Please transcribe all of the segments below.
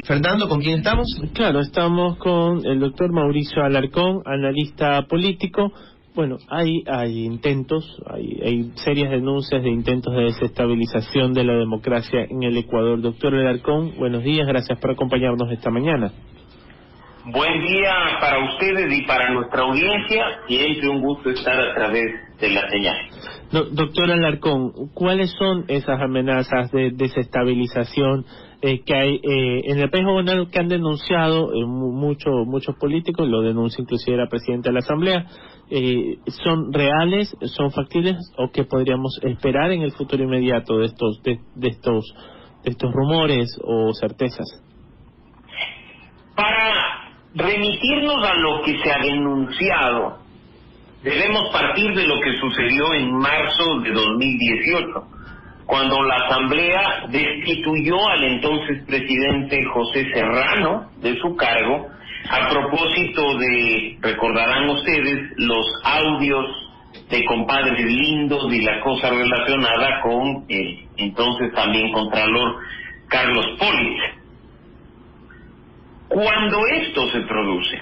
Fernando, ¿con quién estamos? Claro, estamos con el doctor Mauricio Alarcón, analista político. Bueno, hay intentos, hay serias denuncias de intentos de desestabilización de la democracia en el Ecuador. Doctor Alarcón, buenos días, gracias por acompañarnos esta mañana. Buen día para ustedes y para nuestra audiencia, siempre un gusto estar a través de la señal. Doctor Alarcón, ¿cuáles son esas amenazas de desestabilización que hay en el país que han denunciado muchos políticos, lo denuncia inclusive la presidenta de la Asamblea? ¿Son reales, son factibles o qué podríamos esperar en el futuro inmediato de estos rumores o certezas? Para remitirnos a lo que se ha denunciado, debemos partir de lo que sucedió en marzo de 2018, cuando la Asamblea destituyó al entonces presidente José Serrano de su cargo, a propósito de, recordarán ustedes, los audios de compadres lindos y la cosa relacionada con el entonces también contralor Carlos Polit. Cuando esto se produce,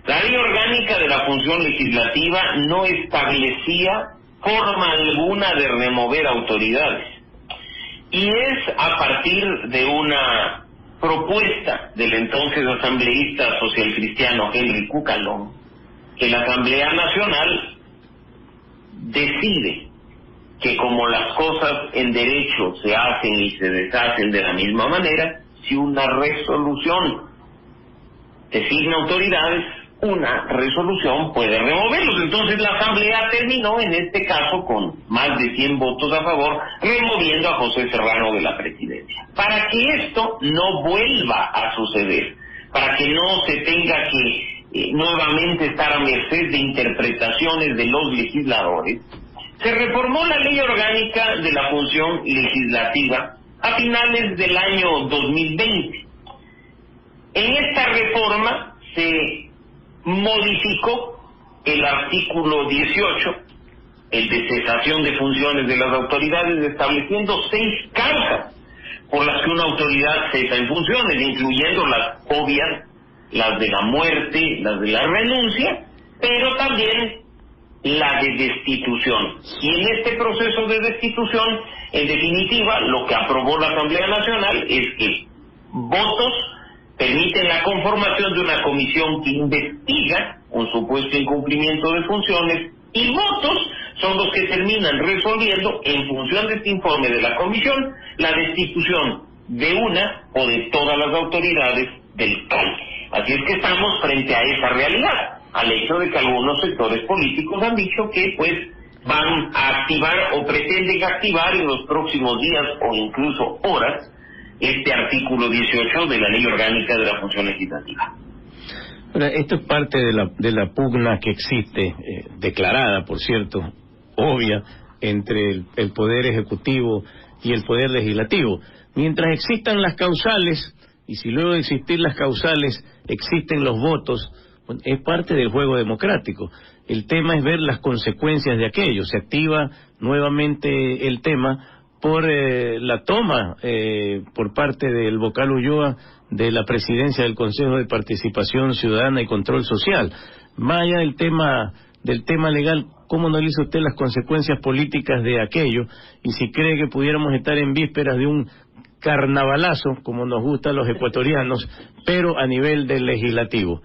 la ley orgánica de la función legislativa no establecía forma alguna de remover autoridades. Y es a partir de una propuesta del entonces asambleísta socialcristiano Henry Cucalón que la Asamblea Nacional decide que como las cosas en derecho se hacen y se deshacen de la misma manera, si una resolución designa autoridades, una resolución puede removerlos. Entonces la Asamblea terminó, en este caso, con más de 100 votos a favor, removiendo a José Serrano de la presidencia. Para que esto no vuelva a suceder, para que no se tenga que nuevamente estar a merced de interpretaciones de los legisladores, se reformó la ley orgánica de la función legislativa a finales del año 2020. En esta reforma se modificó el artículo 18, el de cesación de funciones de las autoridades, estableciendo 6 causas por las que una autoridad cesa en funciones, incluyendo las obvias, las de la muerte, las de la renuncia, pero también la de destitución. Y en este proceso de destitución, en definitiva, lo que aprobó la Asamblea Nacional es que votos permiten la conformación de una comisión que investiga un supuesto incumplimiento de funciones, y votos son los que terminan resolviendo, en función de este informe de la comisión, la destitución de una o de todas las autoridades del CAI. Así es que estamos frente a esa realidad, al hecho de que algunos sectores políticos han dicho que pues van a activar o pretenden activar en los próximos días o incluso horas este artículo 18 de la ley orgánica de la función legislativa. Bueno, esto es parte de la pugna que existe, declarada, por cierto, obvia, entre el Poder Ejecutivo y el Poder Legislativo. Mientras existan las causales, y si luego de existir las causales existen los votos, bueno, es parte del juego democrático. El tema es ver las consecuencias de aquello. Se activa nuevamente el tema por la toma por parte del vocal Ulloa de la presidencia del Consejo de Participación Ciudadana y Control Social. Más allá del tema legal, ¿cómo analiza usted las consecuencias políticas de aquello? Y si cree que pudiéramos estar en vísperas de un carnavalazo, como nos gusta a los ecuatorianos, pero a nivel del legislativo.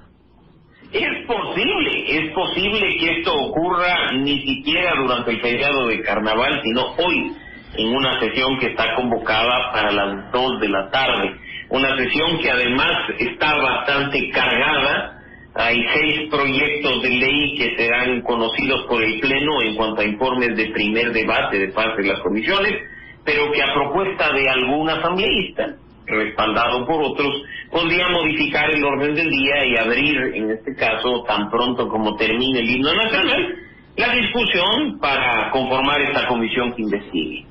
Es posible que esto ocurra ni siquiera durante el feriado de carnaval, sino hoy, en una sesión que está convocada para las 2 de la tarde. Una sesión que además está bastante cargada. Hay 6 proyectos de ley que serán conocidos por el Pleno en cuanto a informes de primer debate de parte de las comisiones, pero que a propuesta de algún asambleísta, respaldado por otros, podría modificar el orden del día y abrir, en este caso, tan pronto como termine el himno nacional, la discusión para conformar esta comisión que investigue.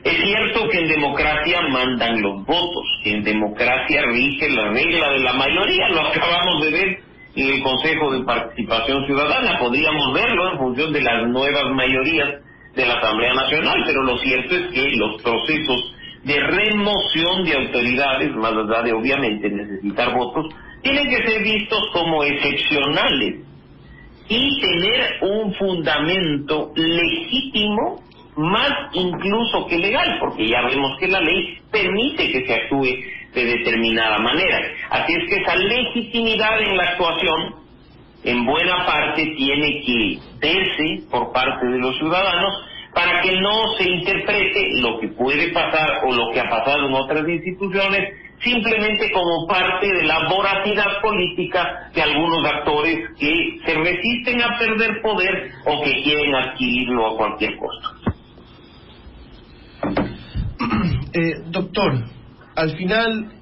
Es cierto que en democracia mandan los votos, que en democracia rige la regla de la mayoría, lo acabamos de ver en el Consejo de Participación Ciudadana, podríamos verlo en función de las nuevas mayorías de la Asamblea Nacional, pero lo cierto es que los procesos de remoción de autoridades, más allá de obviamente necesitar votos, tienen que ser vistos como excepcionales y tener un fundamento legítimo, más incluso que legal, porque ya vemos que la ley permite que se actúe de determinada manera. Así es que esa legitimidad en la actuación, en buena parte, tiene que verse por parte de los ciudadanos para que no se interprete lo que puede pasar o lo que ha pasado en otras instituciones simplemente como parte de la voracidad política de algunos actores que se resisten a perder poder o que quieren adquirirlo a cualquier costo. Doctor, al final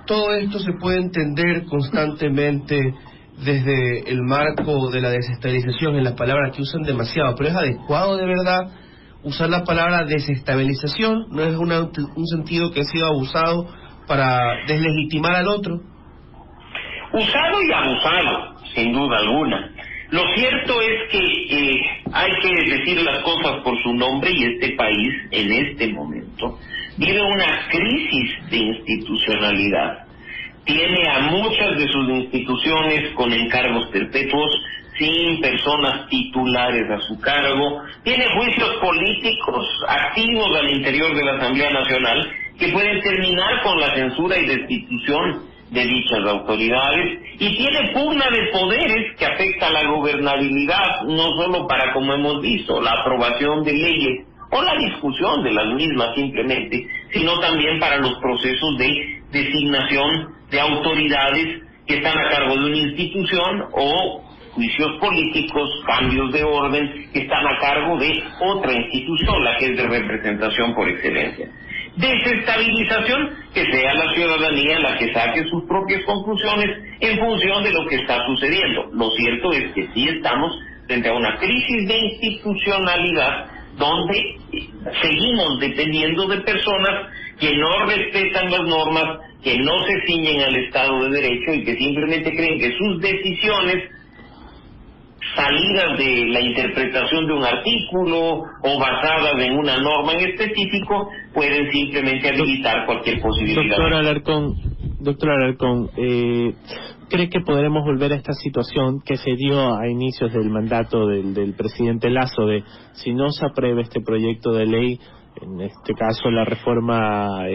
todo esto se puede entender constantemente desde el marco de la desestabilización, en las palabras que usan demasiado, pero ¿es adecuado de verdad usar la palabra desestabilización? ¿No es un sentido que ha sido abusado para deslegitimar al otro? Usado y abusado, sin duda alguna. Lo cierto es que hay que decir las cosas por su nombre, y este país, en este momento, vive una crisis de institucionalidad. Tiene a muchas de sus instituciones con encargos perpetuos, sin personas titulares a su cargo. Tiene juicios políticos activos al interior de la Asamblea Nacional que pueden terminar con la censura y destitución de dichas autoridades, y tiene pugna de poderes que afecta a la gobernabilidad, no solo para, como hemos visto, la aprobación de leyes o la discusión de las mismas simplemente, sino también para los procesos de designación de autoridades que están a cargo de una institución, o juicios políticos, cambios de orden que están a cargo de otra institución, la que es de representación por excelencia. Desestabilización, que sea la ciudadanía la que saque sus propias conclusiones en función de lo que está sucediendo. Lo cierto es que sí estamos frente a una crisis de institucionalidad donde seguimos dependiendo de personas que no respetan las normas, que no se ciñen al Estado de Derecho y que simplemente creen que sus decisiones, salidas de la interpretación de un artículo o basadas en una norma en específico, pueden simplemente habilitar cualquier posibilidad. Doctor Alarcón, ¿cree que podremos volver a esta situación que se dio a inicios del mandato del presidente Lasso, de si no se aprueba este proyecto de ley, en este caso la reforma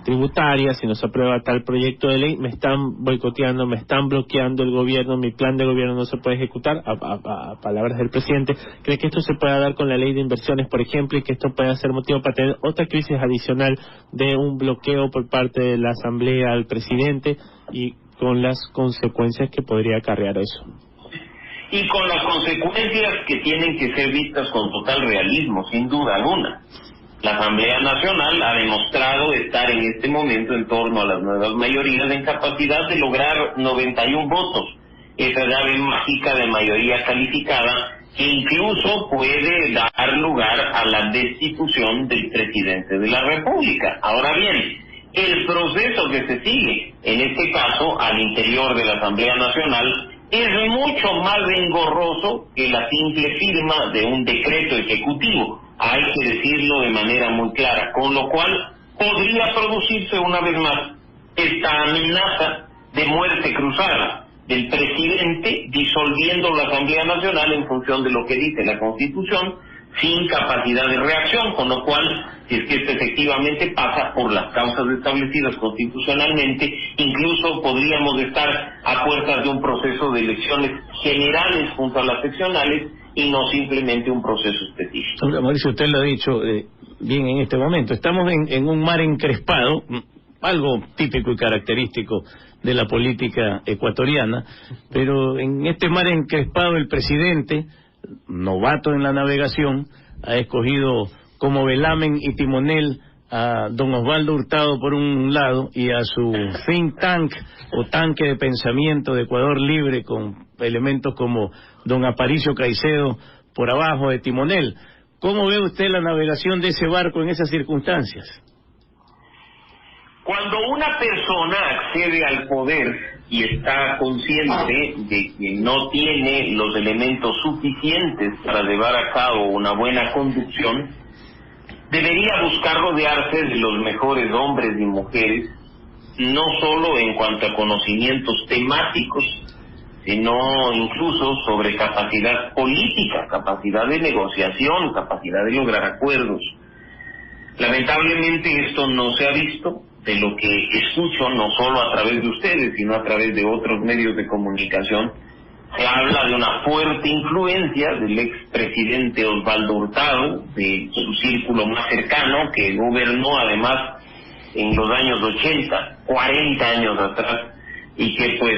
tributaria, si no se aprueba tal proyecto de ley, me están boicoteando, me están bloqueando el gobierno, mi plan de gobierno no se puede ejecutar, a palabras del presidente? ¿Cree que esto se pueda dar con la ley de inversiones, por ejemplo, y que esto pueda ser motivo para tener otra crisis adicional de un bloqueo por parte de la Asamblea al presidente, y con las consecuencias que podría acarrear eso? Y con las consecuencias que tienen que ser vistas con total realismo, sin duda alguna. La Asamblea Nacional ha demostrado estar en este momento en torno a las nuevas mayorías en capacidad de lograr 91 votos, esa llave mágica de mayoría calificada que incluso puede dar lugar a la destitución del presidente de la República. Ahora bien, el proceso que se sigue, en este caso al interior de la Asamblea Nacional, es mucho más engorroso que la simple firma de un decreto ejecutivo, hay que decirlo de manera muy clara, con lo cual podría producirse una vez más esta amenaza de muerte cruzada del presidente disolviendo la Asamblea Nacional en función de lo que dice la Constitución, sin capacidad de reacción, con lo cual, si es que esto efectivamente pasa por las causas establecidas constitucionalmente, incluso podríamos estar a puertas de un proceso de elecciones generales junto a las seccionales y no simplemente un proceso específico. Mauricio, usted lo ha dicho bien en este momento. Estamos en un mar encrespado, algo típico y característico de la política ecuatoriana, pero en este mar encrespado el presidente, novato en la navegación, ha escogido como velamen y timonel a don Osvaldo Hurtado por un lado y a su think tank o tanque de pensamiento de Ecuador Libre, con elementos como don Aparicio Caicedo por abajo de timonel. ¿Cómo ve usted la navegación de ese barco en esas circunstancias? Cuando una persona accede al poder y está consciente de que no tiene los elementos suficientes para llevar a cabo una buena conducción, debería buscar rodearse de los mejores hombres y mujeres, no solo en cuanto a conocimientos temáticos, sino incluso sobre capacidad política, capacidad de negociación, capacidad de lograr acuerdos. Lamentablemente esto no se ha visto. De lo que escucho, no solo a través de ustedes, sino a través de otros medios de comunicación, se habla de una fuerte influencia del expresidente Osvaldo Hurtado, de su círculo más cercano, que gobernó además en los años 80, 40 años atrás, y que pues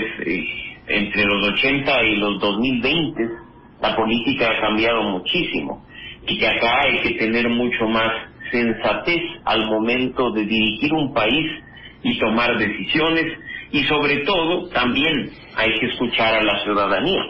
entre los 80 y los 2020 la política ha cambiado muchísimo, y que acá hay que tener mucho más sensatez al momento de dirigir un país y tomar decisiones, y sobre todo también hay que escuchar a la ciudadanía.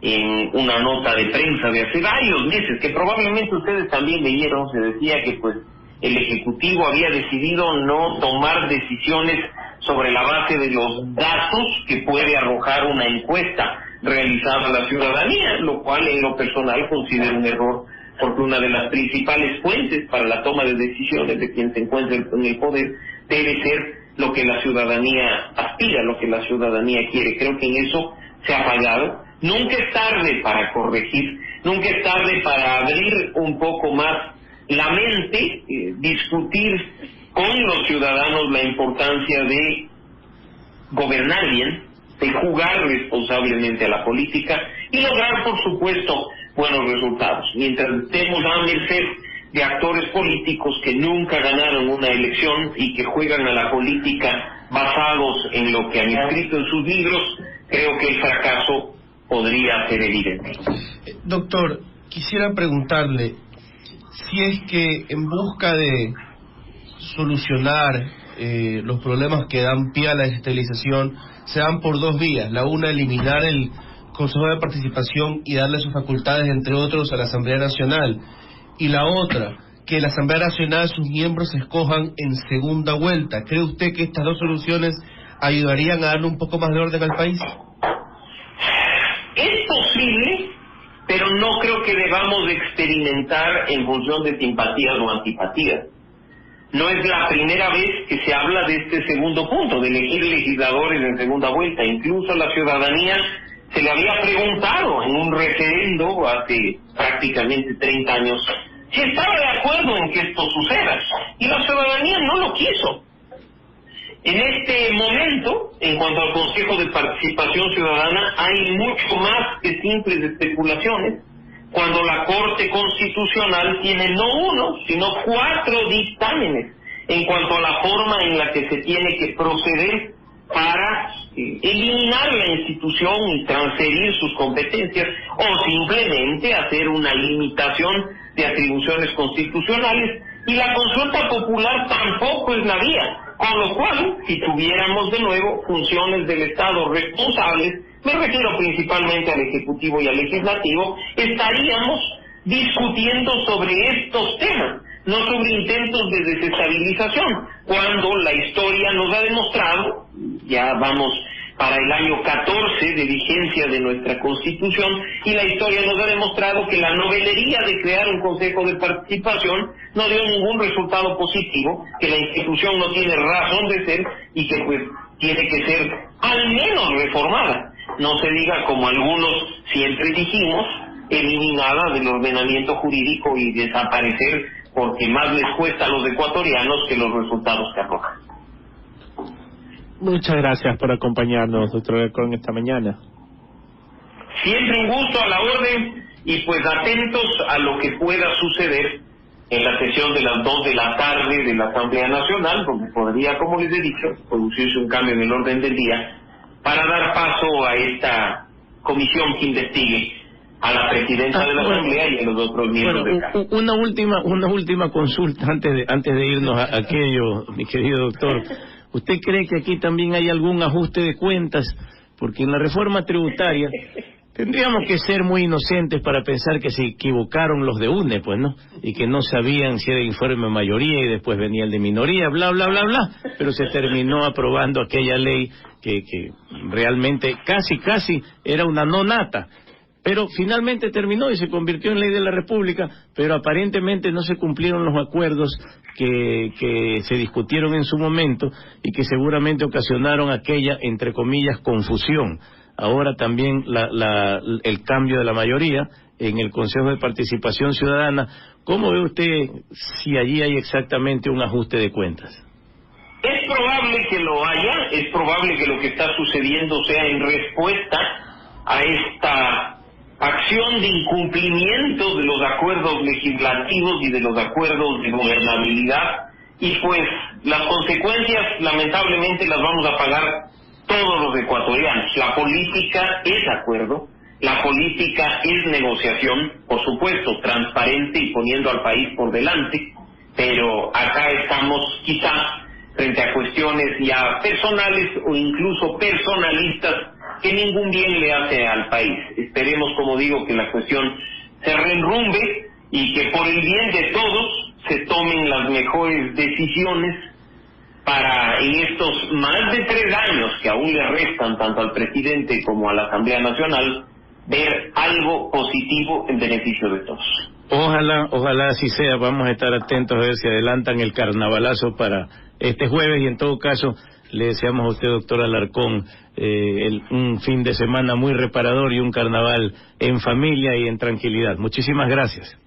En una nota de prensa de hace varios meses, que probablemente ustedes también leyeron, se decía que pues el Ejecutivo había decidido no tomar decisiones sobre la base de los datos que puede arrojar una encuesta realizada a la ciudadanía, lo cual en lo personal considero un error, porque una de las principales fuentes para la toma de decisiones de quien se encuentra en el poder debe ser lo que la ciudadanía aspira, lo que la ciudadanía quiere. Creo que en eso se ha fallado. Nunca es tarde para corregir, nunca es tarde para abrir un poco más la mente, discutir con los ciudadanos la importancia de gobernar bien, de jugar responsablemente a la política y lograr, por supuesto, buenos resultados. Mientras estemos a merced de actores políticos que nunca ganaron una elección y que juegan a la política basados en lo que han escrito en sus libros, creo que el fracaso podría ser evidente. Doctor, quisiera preguntarle si es que en busca de solucionar los problemas que dan pie a la desestabilización se dan por dos vías. La una, eliminar el Consejo de Participación y darle sus facultades, entre otros, a la Asamblea Nacional. Y la otra, que la Asamblea Nacional, sus miembros se escojan en segunda vuelta. ¿Cree usted que estas dos soluciones ayudarían a darle un poco más de orden al país? Es posible, pero no creo que debamos experimentar en función de simpatías o antipatías. No es la primera vez que se habla de este segundo punto, de elegir legisladores en segunda vuelta. Incluso la ciudadanía se le había preguntado en un referendo hace prácticamente 30 años si estaba de acuerdo en que esto suceda, y la ciudadanía no lo quiso. En este momento, en cuanto al Consejo de Participación Ciudadana, hay mucho más que simples especulaciones, cuando la Corte Constitucional tiene no uno, sino 4 dictámenes en cuanto a la forma en la que se tiene que proceder para eliminar la institución y transferir sus competencias, o simplemente hacer una limitación de atribuciones constitucionales, y la consulta popular tampoco es la vía, con lo cual, si tuviéramos de nuevo funciones del Estado responsables, me refiero principalmente al Ejecutivo y al Legislativo, estaríamos discutiendo sobre estos temas, no sobre intentos de desestabilización, cuando la historia nos ha demostrado, ya vamos para el año 14 de vigencia de nuestra Constitución, y la historia nos ha demostrado que la novelería de crear un Consejo de Participación no dio ningún resultado positivo, que la institución no tiene razón de ser y que pues tiene que ser al menos reformada. No se diga, como algunos siempre dijimos, eliminada del ordenamiento jurídico y desaparecer, porque más les cuesta a los ecuatorianos que los resultados que arrojan. Muchas gracias por acompañarnos, doctor Alarcón, esta mañana. Siempre un gusto, a la orden, y pues atentos a lo que pueda suceder en la sesión de las 2 de la tarde de la Asamblea Nacional, donde podría, como les he dicho, producirse un cambio en el orden del día para dar paso a esta comisión que investigue a la presidenta de la Asamblea y a los otros miembros del caso. Una última consulta antes de irnos a aquello, mi querido doctor. ¿Usted cree que aquí también hay algún ajuste de cuentas? Porque en la reforma tributaria tendríamos que ser muy inocentes para pensar que se equivocaron los de UNE, pues, ¿no? Y que no sabían si era informe mayoría y después venía el de minoría, bla, bla, bla, bla. Pero se terminó aprobando aquella ley que realmente casi era una no nata. pero finalmente terminó y se convirtió en ley de la República, pero aparentemente no se cumplieron los acuerdos que se discutieron en su momento y que seguramente ocasionaron aquella, entre comillas, confusión. Ahora también el cambio de la mayoría en el Consejo de Participación Ciudadana. ¿Cómo ve usted si allí hay exactamente un ajuste de cuentas? Es probable que lo haya, es probable que lo que está sucediendo sea en respuesta a esta acción de incumplimiento de los acuerdos legislativos y de los acuerdos de gobernabilidad, y pues las consecuencias lamentablemente las vamos a pagar todos los ecuatorianos. La política es acuerdo, la política es negociación, por supuesto, transparente y poniendo al país por delante, pero acá estamos quizá frente a cuestiones ya personales o incluso personalistas que ningún bien le hace al país. Esperemos, como digo, que la cuestión se reenrumbe y que por el bien de todos se tomen las mejores decisiones para, en estos más de 3 años que aún le restan tanto al presidente como a la Asamblea Nacional, ver algo positivo en beneficio de todos. Ojalá así sea. Vamos a estar atentos a ver si adelantan el carnavalazo para este jueves, y en todo caso le deseamos a usted, doctor Alarcón, un fin de semana muy reparador y un carnaval en familia y en tranquilidad. Muchísimas gracias.